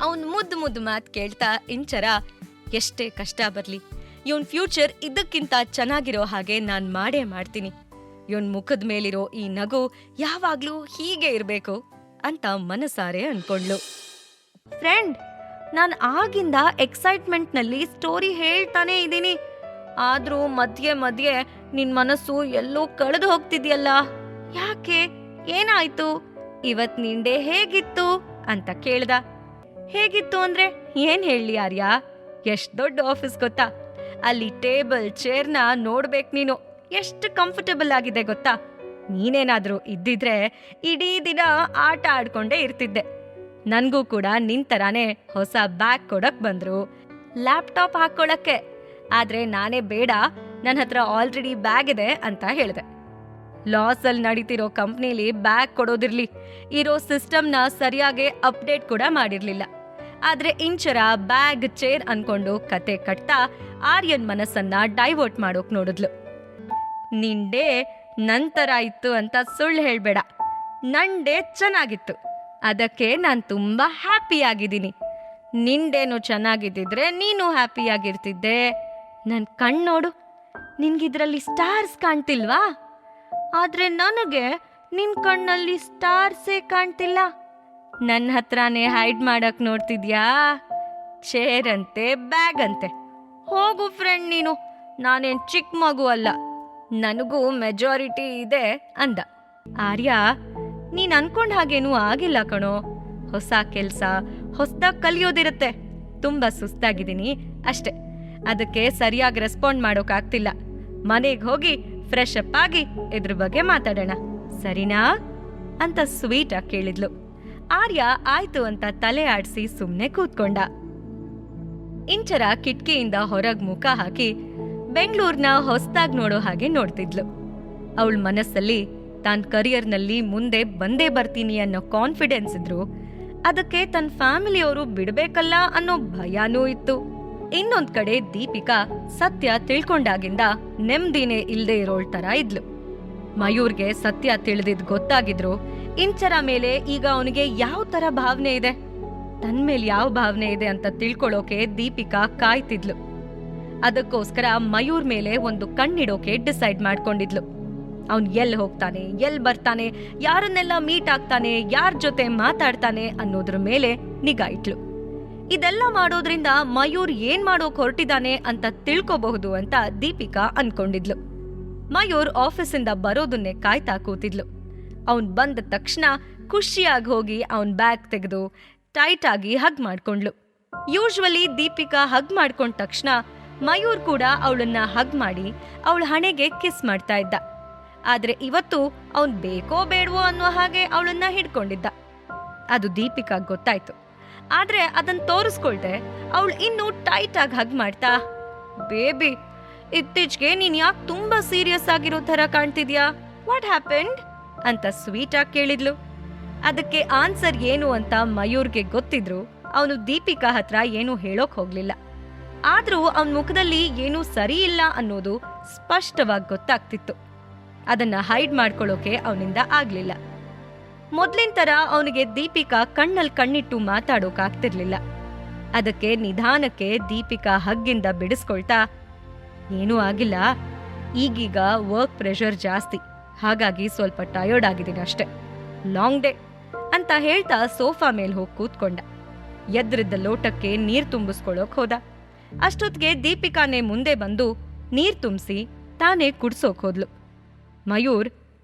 ಅವನ್ ಮುದ್ದು ಮುದ್ದು ಮಾತು ಕೇಳ್ತಾ ಇಂಚರ ಎಷ್ಟೇ ಕಷ್ಟ ಬರ್ಲಿ ಇವನ್ ಫ್ಯೂಚರ್ ಇದಕ್ಕಿಂತ ಚೆನ್ನಾಗಿರೋ ಹಾಗೆ ನಾನ್ ಮಾಡೇ ಮಾಡ್ತೀನಿ. ಇವನ್ ಮುಖದ ಮೇಲಿರೋ ಈ ನಗು ಯಾವಾಗ್ಲೂ ಹೀಗೆ ಇರ್ಬೇಕು ಅಂತ ಮನಸಾರೆ ಅನ್ಕೊಂಡ್ಲು. ಫ್ರೆಂಡ್, ನಾನ್ ಆಗಿಂದ ಎಕ್ಸೈಟ್ಮೆಂಟ್ನಲ್ಲಿ ಸ್ಟೋರಿ ಹೇಳ್ತಾನೆ ಇದ್ದೀನಿ. ಆದ್ರೂ ಮಧ್ಯೆ ಮಧ್ಯೆ ನಿನ್ ಮನಸ್ಸು ಎಲ್ಲೋ ಕಳೆದು ಹೋಗ್ತಿದ್ಯಲ್ಲ, ಯಾಕೆ? ಏನಾಯ್ತು? ಇವತ್ ನಿನ್ ಡೇ ಹೇಗಿತ್ತು ಅಂತ ಕೇಳ್ದ. ಹೇಗಿತ್ತು ಅಂದ್ರೆ ಏನ್ ಹೇಳಿ ಆರ್ಯ, ಎಷ್ಟ್ ದೊಡ್ಡ ಆಫೀಸ್ ಗೊತ್ತಾ? ಅಲ್ಲಿ ಟೇಬಲ್ ಚೇರ್ನ ನೋಡ್ಬೇಕು ನೀನು, ಎಷ್ಟು ಕಂಫರ್ಟಬಲ್ ಆಗಿದೆ ಗೊತ್ತಾ? ನೀನೇನಾದ್ರೂ ಇದ್ದಿದ್ರೆ ಇಡೀ ದಿನ ಆಟ ಆಡ್ಕೊಂಡೇ ಇರ್ತಿದ್ದೆ. ನನ್ಗೂ ಕೂಡ ನಿನ್ ತರಾನೇ ಹೊಸ ಬ್ಯಾಗ್ ಕೊಡಕ್ ಬಂದ್ರು, ಲ್ಯಾಪ್ಟಾಪ್ ಹಾಕೊಳಕ್ಕೆ. ಆದ್ರೆ ನಾನೇ ಬೇಡ, ನನ್ನ ಹತ್ರ ಆಲ್ರೆಡಿ ಬ್ಯಾಗ್ ಇದೆ ಅಂತ ಹೇಳ್ದೆ. ಲಾಸ್ ಅಲ್ಲಿ ನಡೀತಿರೋ ಕಂಪ್ನಿಲಿ ಬ್ಯಾಗ್ ಕೊಡೋದಿರ್ಲಿ, ಇರೋ ಸಿಸ್ಟಮ್ನ ಸರಿಯಾಗಿ ಅಪ್ಡೇಟ್ ಕೂಡ ಮಾಡಿರ್ಲಿಲ್ಲ. ಆದ್ರೆ ಇಂಚರ ಬ್ಯಾಗ್ ಚೇರ್ ಅನ್ಕೊಂಡು ಕತೆ ಕಟ್ತಾ ಆರ್ಯನ್ ಮನಸ್ಸನ್ನ ಡೈವರ್ಟ್ ಮಾಡೋಕ್ ನೋಡಿದ್ಲು. ನಿನ್ ಡೇ ನಂತರ ಇತ್ತು ಅಂತ ಸುಳ್ಳು ಹೇಳ್ಬೇಡ. ನನ್ ಡೇ ಚೆನ್ನಾಗಿತ್ತು, ಅದಕ್ಕೆ ನಾನ್ ತುಂಬಾ ಹ್ಯಾಪಿ ಆಗಿದ್ದೀನಿ. ನಿನ್ ಡೇನು ಚೆನ್ನಾಗಿದ್ದಿದ್ರೆ ನೀನು ಹ್ಯಾಪಿಯಾಗಿರ್ತಿದ್ದೆ. ನನ್ ಕಣ್ಣೋಡು, ನಿನ್ಗಿದ್ರಲ್ಲಿ ಸ್ಟಾರ್ಸ್ ಕಾಣ್ತಿಲ್ವಾ? ಆದ್ರೆ ನನಗೆ ನಿನ್ ಕಣ್ಣಲ್ಲಿ ಸ್ಟಾರ್ಸೇ ಕಾಣ್ತಿಲ್ಲ. ನನ್ನ ಹತ್ರನೇ ಹೈಡ್ ಮಾಡಕ್ ನೋಡ್ತಿದ್ಯಾ? ಚೇರ್ ಅಂತೆ, ಬ್ಯಾಗ್ ಅಂತೆ. ಹೋಗು ಫ್ರೆಂಡ್ ನೀನು, ನಾನೇನ್ ಚಿಕ್ಕ ಮಗು ಅಲ್ಲ, ನನಗೂ ಮೆಜಾರಿಟಿ ಇದೆ ಅಂದ. ಆರ್ಯ, ನೀನ್ ಅನ್ಕೊಂಡ್ ಹಾಗೇನೂ ಆಗಿಲ್ಲ ಕಣೋ. ಹೊಸ ಕೆಲ್ಸ, ಹೊಸ್ದಾಗ್ ಕಲಿಯೋದಿರತ್ತೆ. ತುಂಬಾ ಸುಸ್ತಾಗಿದ್ದೀನಿ ಅಷ್ಟೆ, ಅದಕ್ಕೆ ಸರಿಯಾಗಿ ರೆಸ್ಪಾಂಡ್ ಮಾಡೋಕಾಗ್ತಿಲ್ಲ. ಮನೆಗೆ ಹೋಗಿ ಫ್ರೆಶ್ ಅಪ್ ಆಗಿ ಇದ್ರ ಬಗ್ಗೆ ಮಾತಾಡೋಣ, ಸರಿನಾ ಅಂತ ಸ್ವೀಟ್ ಆಗಿ ಕೇಳಿದ್ಲು. ಆರ್ಯ ಆಯ್ತು ಅಂತ ತಲೆ ಆಡಿಸಿ ಸುಮ್ನೆ ಕೂತ್ಕೊಂಡ. ಇಂಚರ ಕಿಟಕಿಯಿಂದ ಹೊರಗ್ ಮುಖ ಹಾಕಿ ಬೆಂಗಳೂರ್ನ ಹೊಸ್ದಾಗ್ ನೋಡೋ ಹಾಗೆ ನೋಡ್ತಿದ್ಲು. ಅವಳ ಮನಸ್ಸಲ್ಲಿ ತಾನ್ ಕರಿಯರ್ನಲ್ಲಿ ಮುಂದೆ ಬಂದೇ ಬರ್ತೀನಿ ಅನ್ನೋ ಕಾನ್ಫಿಡೆನ್ಸ್ ಇದ್ರು, ಅದಕ್ಕೆ ತನ್ನ ಫ್ಯಾಮಿಲಿಯವರು ಬಿಡ್ಬೇಕಲ್ಲ ಅನ್ನೋ ಭಯನೂ ಇತ್ತು. ಇನ್ನೊಂದ್ ಕಡೆ ದೀಪಿಕಾ ಸತ್ಯ ತಿಳ್ಕೊಂಡಾಗಿಂದ ನೆಮ್ಮದಿನೇ ಇಲ್ದೇ ಇರೋಳ್ ತರ ಇದ್ಲು. ಮಯೂರ್ಗೆ ಸತ್ಯ ತಿಳಿದಿದ್ ಗೊತ್ತಾಗಿದ್ರು ಇಂಚರ ಮೇಲೆ ಈಗ ಅವನಿಗೆ ಯಾವ ತರ ಭಾವನೆ ಇದೆ, ತನ್ ಮೇಲೆ ಯಾವ ಭಾವನೆ ಇದೆ ಅಂತ ತಿಳ್ಕೊಳ್ಳೋಕೆ ದೀಪಿಕಾ ಕಾಯ್ತಿದ್ಲು. ಅದಕ್ಕೋಸ್ಕರ ಮಯೂರ್ ಮೇಲೆ ಒಂದು ಕಣ್ಣಿಡೋಕೆ ಡಿಸೈಡ್ ಮಾಡ್ಕೊಂಡಿದ್ಲು. ಅವನ್ ಎಲ್ ಹೋಗ್ತಾನೆ, ಎಲ್ ಬರ್ತಾನೆ, ಯಾರನ್ನೆಲ್ಲ ಮೀಟ್ ಆಗ್ತಾನೆ, ಯಾರ್ ಜೊತೆ ಮಾತಾಡ್ತಾನೆ ಅನ್ನೋದ್ರ ಮೇಲೆ ನಿಗಾ ಇಟ್ಲು. ಇದೆಲ್ಲ ಮಾಡೋದ್ರಿಂದ ಮಯೂರ್ ಏನ್ ಮಾಡೋಕ್ ಹೊರಟಿದ್ದಾನೆ ಅಂತ ತಿಳ್ಕೋಬಹುದು ಅಂತ ದೀಪಿಕಾ ಅನ್ಕೊಂಡಿದ್ಲು. ಮಯೂರ್ ಆಫೀಸಿಂದ ಬರೋದನ್ನೇ ಕಾಯ್ತಾ ಕೂತಿದ್ಲು. ಅವನ್ ಬಂದ ತಕ್ಷಣ ಖುಷಿಯಾಗಿ ಹೋಗಿ ಅವನ್ ಬ್ಯಾಗ್ ತೆಗೆದು ಟೈಟ್ ಆಗಿ ಹಗ್ ಮಾಡ್ಕೊಂಡ್ಲು. ಯೂಶ್ವಲಿ ದೀಪಿಕಾ ಹಗ್ ಮಾಡ್ಕೊಂಡ ತಕ್ಷಣ ಮಯೂರ್ ಕೂಡ ಅವಳನ್ನ ಹಗ್ ಮಾಡಿ ಅವಳ ಹಣೆಗೆ ಕಿಸ್ ಮಾಡ್ತಾ ಇದ್ದ. ಆದ್ರೆ ಇವತ್ತು ಅವನ್ ಬೇಕೋ ಬೇಡವೋ ಅನ್ನೋ ಹಾಗೆ ಅವಳನ್ನ ಹಿಡ್ಕೊಂಡಿದ್ದ. ಅದು ದೀಪಿಕಾ ಗೊತ್ತಾಯ್ತು. ಆದ್ರೆ ಅದನ್ನ ತೋರಿಸ್ಕೊಳ್ದೆ ಅವಳು ಇನ್ನೂ ಟೈಟ್ ಆಗಿ ಹಗ್ ಮಾಡ್ತಾ, ಬೇಬಿ, ಇತ್ತೀಚೆಗೆ ನೀನ್ ಯಾಕೆ ತುಂಬಾ ಸೀರಿಯಸ್ ಆಗಿರೋ ತರ ಕಾಣ್ತಿದ್ಯಾ, ವಾಟ್ ಹ್ಯಾಪೆಂಡ್ ಅಂತ ಸ್ವೀಟ್ ಆಗಿ ಕೇಳಿದ್ಲು. ಅದಕ್ಕೆ ಆನ್ಸರ್ ಏನು ಅಂತ ಮಯೂರ್ಗೆ ಗೊತ್ತಿದ್ರು ಅವನು ದೀಪಿಕಾ ಹತ್ರ ಏನೂ ಹೇಳೋಕ್ ಹೋಗ್ಲಿಲ್ಲ. ಆದ್ರೂ ಅವನ ಮುಖದಲ್ಲಿ ಏನೂ ಸರಿ ಇಲ್ಲ ಅನ್ನೋದು ಸ್ಪಷ್ಟವಾಗಿ ಗೊತ್ತಾಗ್ತಿತ್ತು. ಅದನ್ನ ಹೈಡ್ ಮಾಡ್ಕೊಳ್ಳೋಕೆ ಅವನಿಂದ ಆಗ್ಲಿಲ್ಲ. ಮೊದ್ಲಿನ ತರ ಅವನಿಗೆ ದೀಪಿಕಾ ಕಣ್ಣಲ್ಲಿ ಕಣ್ಣಿಟ್ಟು ಮಾತಾಡೋಕಾಗ್ತಿರ್ಲಿಲ್ಲ. ಅದಕ್ಕೆ ನಿಧಾನಕ್ಕೆ ದೀಪಿಕಾ ಹಗ್ಗಿಂದ ಬಿಡಿಸ್ಕೊಳ್ತಾ, ಏನೂ ಆಗಿಲ್ಲ, ಈಗೀಗ ವರ್ಕ್ ಪ್ರೆಷರ್ ಜಾಸ್ತಿ, ಹಾಗಾಗಿ ಸ್ವಲ್ಪ ಟಯರ್ಡ್ ಆಗಿದ್ದೀನಿ ಅಷ್ಟೆ, ಲಾಂಗ್ ಡೇ ಅಂತ ಹೇಳ್ತಾ ಸೋಫಾ ಮೇಲ್ ಹೋಗಿ ಕೂತ್ಕೊಂಡ. ಎದ್ರಿದ್ದ ಲೋಟಕ್ಕೆ ನೀರ್ ತುಂಬಿಸ್ಕೊಳ್ಳೋಕ್ ಹೋದ. ಅಷ್ಟೊತ್ತಿಗೆ ದೀಪಿಕಾನೇ ಮುಂದೆ ಬಂದು ನೀರ್ ತುಂಬಿಸಿ ತಾನೇ ಕುಡ್ಸೋಕ್ ಹೋದ್ಲು. ಮಯೂರ್,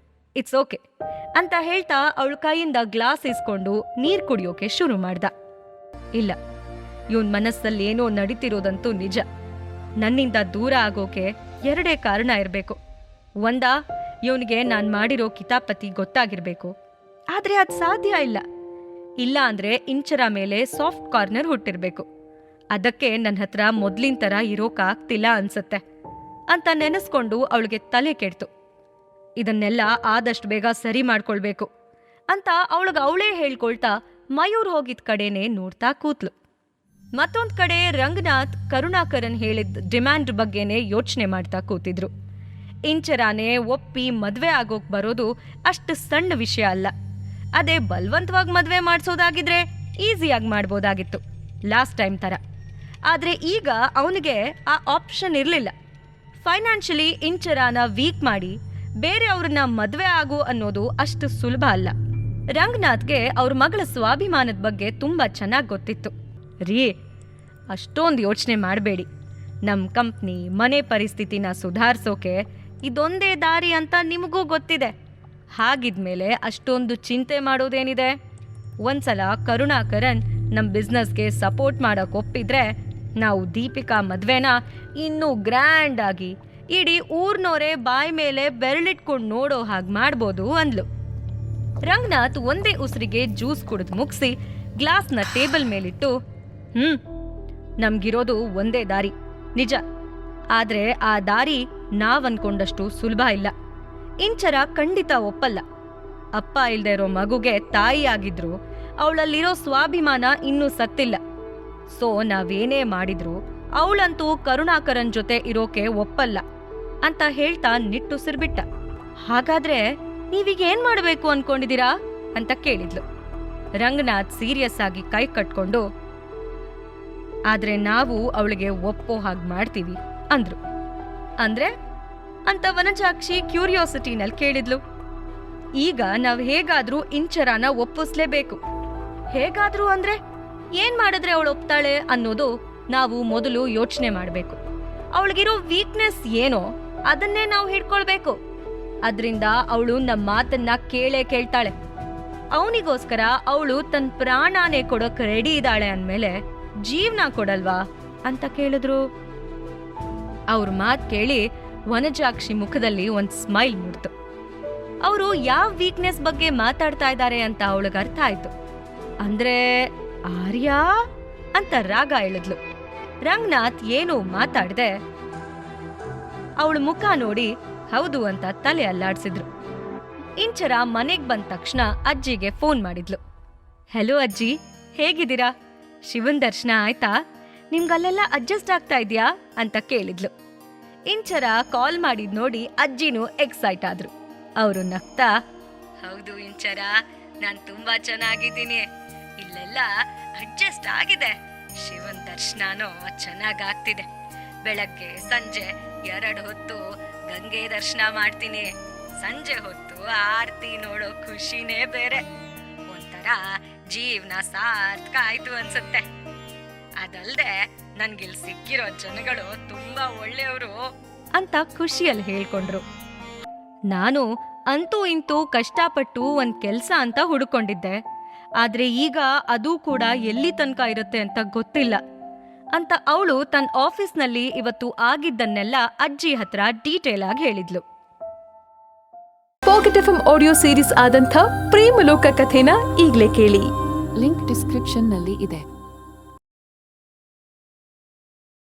ಇಟ್ಸ್ ಓಕೆ ಅಂತ ಹೇಳ್ತಾ ಅವಳ ಕೈಯಿಂದ ಗ್ಲಾಸ್ ಇಸ್ಕೊಂಡು ನೀರ್ ಕುಡಿಯೋಕೆ ಶುರು ಮಾಡ್ದ. ಇಲ್ಲ, ಇವನ್ ಮನಸ್ಸಲ್ಲಿ ಏನೋ ನಡೀತಿರೋದಂತೂ ನಿಜ. ನನ್ನಿಂದ ದೂರ ಆಗೋಕೆ ಎರಡೇ ಕಾರಣ ಇರ್ಬೇಕು. ಒಂದ, ಇವನಿಗೆ ನಾನ್ ಮಾಡಿರೋ ಕಿತಾಪತಿ ಗೊತ್ತಾಗಿರ್ಬೇಕು. ಆದ್ರೆ ಅದ್ ಸಾಧ್ಯ ಇಲ್ಲ. ಇಲ್ಲ ಅಂದ್ರೆ ಇಂಚರ ಮೇಲೆ ಸಾಫ್ಟ್ ಕಾರ್ನರ್ ಹುಟ್ಟಿರ್ಬೇಕು. ಅದಕ್ಕೆ ನನ್ನ ಹತ್ರ ಮೊದ್ಲಿನ ತರ ಇರೋಕಾಗ್ತಿಲ್ಲ ಅನ್ಸತ್ತೆ ಅಂತ ನೆನೆಸ್ಕೊಂಡು ಅವಳಿಗೆ ತಲೆ ಕೆಡ್ತು. ಇದನ್ನೆಲ್ಲ ಆದಷ್ಟು ಬೇಗ ಸರಿ ಮಾಡ್ಕೊಳ್ಬೇಕು ಅಂತ ಅವಳೇ ಹೇಳ್ಕೊಳ್ತಾ ಮಯೂರ್ ಹೋಗಿದ್ ಕಡೆನೆ ನೋಡ್ತಾ ಕೂತ್ಲು. ಮತ್ತೊಂದ್ ಕಡೆ ರಂಗನಾಥ್ ಕರುಣಾಕರನ್ ಹೇಳಿದ ಡಿಮ್ಯಾಂಡ್ ಬಗ್ಗೆನೆ ಯೋಚನೆ ಮಾಡ್ತಾ ಕೂತಿದ್ರು. ಇಂಚರಾನೆ ಒಪ್ಪಿ ಮದ್ವೆ ಆಗೋಕ್ ಬರೋದು ಅಷ್ಟು ಸಣ್ಣ ವಿಷಯ ಅಲ್ಲ. ಅದೇ ಬಲ್ವಂತವಾಗಿ ಮದ್ವೆ ಮಾಡ್ಸೋದಾಗಿದ್ರೆ ಈಸಿಯಾಗಿ ಮಾಡ್ಬೋದಾಗಿತ್ತು ಲಾಸ್ಟ್ ಟೈಮ್ ಥರ. ಆದರೆ ಈಗ ಅವನಿಗೆ ಆ ಆಪ್ಷನ್ ಇರಲಿಲ್ಲ. ಫೈನಾನ್ಷಿಯಲಿ ಇಂಚರಾನ ವೀಕ್ ಮಾಡಿ ಬೇರೆಯವ್ರನ್ನ ಮದುವೆ ಆಗು ಅನ್ನೋದು ಅಷ್ಟು ಸುಲಭ ಅಲ್ಲ. ರಂಗನಾಥ್ಗೆ ಅವ್ರ ಮಗಳ ಸ್ವಾಭಿಮಾನದ ಬಗ್ಗೆ ತುಂಬ ಚೆನ್ನಾಗಿ ಗೊತ್ತಿತ್ತು. ರೀ, ಅಷ್ಟೊಂದು ಯೋಚನೆ ಮಾಡಬೇಡಿ. ನಮ್ಮ ಕಂಪ್ನಿ ಮನೆ ಪರಿಸ್ಥಿತಿನ ಸುಧಾರಿಸೋಕೆ ಇದೊಂದೇ ದಾರಿ ಅಂತ ನಿಮಗೂ ಗೊತ್ತಿದೆ. ಹಾಗಿದ್ಮೇಲೆ ಅಷ್ಟೊಂದು ಚಿಂತೆ ಮಾಡೋದೇನಿದೆ? ಒಂದ್ಸಲ ಕರುಣಾಕರನ್ ನಮ್ಮ ಬಿಸ್ನೆಸ್ಗೆ ಸಪೋರ್ಟ್ ಮಾಡೋಕೆ ಒಪ್ಪಿದ್ರೆ ನಾವು ದೀಪಿಕಾ ಮದುವೆನ ಇನ್ನೂ ಗ್ರ್ಯಾಂಡ್ ಆಗಿ ಇಡೀ ಊರ್ನೋರೇ ಬಾಯಿ ಮೇಲೆ ಬೆರಳಿಟ್ಕೊಂಡು ನೋಡೋ ಹಾಗೆ ಮಾಡ್ಬೋದು ಅಂದ್ಲು. ರಂಗನಾಥ್ ಒಂದೇ ಉಸಿರಿಗೆ ಜ್ಯೂಸ್ ಕುಡಿದು ಮುಗಿಸಿ ಗ್ಲಾಸ್ನ ಟೇಬಲ್ ಮೇಲಿಟ್ಟು, ನಮ್ಗಿರೋದು ಒಂದೇ ದಾರಿ ನಿಜ, ಆದ್ರೆ ಆ ದಾರಿ ನಾವನ್ಕೊಂಡಷ್ಟು ಸುಲಭ ಇಲ್ಲ. ಇಂಚರ ಖಂಡಿತ ಒಪ್ಪಲ್ಲ. ಅಪ್ಪ ಇಲ್ದೇ ಇರೋ ಮಗುಗೆ ತಾಯಿ ಆಗಿದ್ರು ಅವಳಲ್ಲಿರೋ ಸ್ವಾಭಿಮಾನ ಇನ್ನೂ ಸತ್ತಿಲ್ಲ. ಸೊ ನಾವೇನೇ ಮಾಡಿದ್ರು ಅವಳಂತೂ ಕರುಣಾಕರನ್ ಜೊತೆ ಇರೋಕೆ ಒಪ್ಪಲ್ಲ ಅಂತ ಹೇಳ್ತಾ ನಿಟ್ಟುಸಿರ್ಬಿಟ್ಟ. ಹಾಗಾದ್ರೆ ನೀವೀಗ ಏನ್ ಮಾಡಬೇಕು ಅನ್ಕೊಂಡಿದೀರಾ ಅಂತ ಕೇಳಿದ್ಲು. ರಂಗನಾಥ್ ಸೀರಿಯಸ್ ಆಗಿ ಕೈ ಕಟ್ಕೊಂಡು, ಆದ್ರೆ ನಾವು ಅವಳಿಗೆ ಒಪ್ಪೋ ಹಾಗೆ ಮಾಡ್ತೀವಿ ಅಂದ್ರು. ಅಂದ್ರೆ ಅಂತ ವನಜಾಕ್ಷಿ ಕ್ಯೂರಿಯಾಸಿಟಿನಲ್ಲಿ ಕೇಳಿದ್ಲು. ಈಗ ನಾವ್ ಹೇಗಾದ್ರೂ ಇಂಚರಾನ ಒಪ್ಪಿಸ್ಲೇಬೇಕು. ಹೇಗಾದ್ರೂ ಅಂದ್ರೆ ಏನ್ ಮಾಡಿದ್ರೆ ಅವಳು ಒಪ್ತಾಳೆ ಅನ್ನೋದು ನಾವು ಮೊದಲು ಯೋಚನೆ ಮಾಡಬೇಕು. ಅವಳಿಗಿರೋ ವೀಕ್ನೆಸ್ ಏನೋ ಅದನ್ನೇ ನಾವು ಹಿಡ್ಕೊಳ್ಬೇಕು. ಅದ್ರಿಂದ ಅವಳು ನಮ್ಮ ಮಾತನ್ನ ಕೇಳ್ತಾಳೆ. ಅವನಿಗೋಸ್ಕರ ಅವಳು ತನ್ನ ಪ್ರಾಣಾನೇ ಕೊಡೋಕ್ ರೆಡಿ ಇದ್ದಾಳೆ ಅಂದ್ಮೇಲೆ ಜೀವನ ಕೊಡಲ್ವಾ ಅಂತ ಕೇಳಿದ್ರು. ಅವ್ರ ಮಾತ್ ಕೇಳಿ ವನಜಾಕ್ಷಿ ಮುಖದಲ್ಲಿ ಒಂದ್ ಸ್ಮೈಲ್ ಮೂಡ್ತು. ಅವರು ಯಾವ ವೀಕ್ನೆಸ್ ಬಗ್ಗೆ ಮಾತಾಡ್ತಾ ಇದ್ದಾರೆ ಅಂತ ಅವಳಿಗೆ ಅರ್ಥ ಆಯ್ತು. ಅಂದ್ರೆ ಆರ್ಯಾ ಅಂತ ರಾಗ ಎಳೆದ್ಲು. ರಂಗನಾಥ್ ಏನು ಮಾತಾಡ್ದೆ ಅವಳ ಮುಖ ನೋಡಿ ಹೌದು ಅಂತ ತಲೆ ಅಲ್ಲಾಡ್ಸಿದ್ರು. ಇಂಚರ ಮನೆಗ್ ಬಂದ ತಕ್ಷಣ ಅಜ್ಜಿಗೆ ಫೋನ್ ಮಾಡಿದ್ಲು. ಹೆಲೋ ಅಜ್ಜಿ, ಹೇಗಿದ್ದೀರಾ? ಶಿವನ್ ದರ್ಶನ ಆಯ್ತಾ? ನಿಮ್ಗಲ್ಲೆಲ್ಲ ಅಡ್ಜಸ್ಟ್ ಆಗ್ತಾ ಇದ್ಯಾ ಅಂತ ಕೇಳಿದ್ಲು. ಇಂಚರ ಕಾಲ್ ಮಾಡಿದ್ ನೋಡಿ ಅಜ್ಜಿನೂ ಎಕ್ಸೈಟ್ ಆದ್ರು. ಅವರು ನಗ್ತಾ, ಹೌದು ಇಂಚರ, ನಾನ್ ತುಂಬಾ ಚೆನ್ನಾಗಿದ್ದೀನಿ. ಇಲ್ಲೆಲ್ಲ ಅಡ್ಜಸ್ಟ್ ಆಗಿದೆ. ಶಿವನ್ ದರ್ಶನನೂ ಚೆನ್ನಾಗಾಗ್ತಿದೆ. ಬೆಳಗ್ಗೆ ಸಂಜೆ 2 ಹೊತ್ತು ಗಂಗೆ ದರ್ಶನ ಮಾಡ್ತೀನಿ. ಸಂಜೆ ಹೊತ್ತು ಆರತಿ ನೋಡೋ ಖುಷಿನೇ ಬೇರೆ. ಒಂಥರ ಜೀವನ ಸಾರ್ಥಕ ಆಯ್ತು ಅನ್ಸುತ್ತೆ. ಅದಲ್ದೆ ನನ್ಗಿಲ್ ಸಿಕ್ಕಿರೋ ಜನಗಳು ತುಂಬಾ ಒಳ್ಳೆಯವರು ಅಂತ ಖುಷಿಯಲ್ಲಿ ಹೇಳ್ಕೊಂಡ್ರು. ನಾನು ಅಂತೂ ಇಂತೂ ಕಷ್ಟಪಟ್ಟು ಒಂದ್ ಕೆಲ್ಸ ಅಂತ ಹುಡುಕೊಂಡಿದ್ದೆ. ಆದ್ರೆ ಈಗ ಅದು ಕೂಡ ಎಲ್ಲಿ ತನಕ ಇರುತ್ತೆ ಅಂತ ಗೊತ್ತಿಲ್ಲ ಅಂತ ಅವಳು ತನ್ನ ಆಫೀಸ್ನಲ್ಲಿ ಇವತ್ತು ಆಗಿದ್ದನ್ನೆಲ್ಲ ಅಜ್ಜಿ ಹತ್ರ ಡೀಟೇಲ್ ಆಗಿ ಹೇಳಿದ್ಲು. ಪಾಕೆಟ್ ಎಫ್ಎಂ ಆಡಿಯೋ ಸೀರೀಸ್ ಆದಂಥ ಪ್ರೇಮಲೋಕ ಕಥೆನ ಈಗಲೇ ಕೇಳಿ. ಲಿಂಕ್ ಡಿಸ್ಕ್ರಿಪ್ಷನ್ ನಲ್ಲಿ ಇದೆ.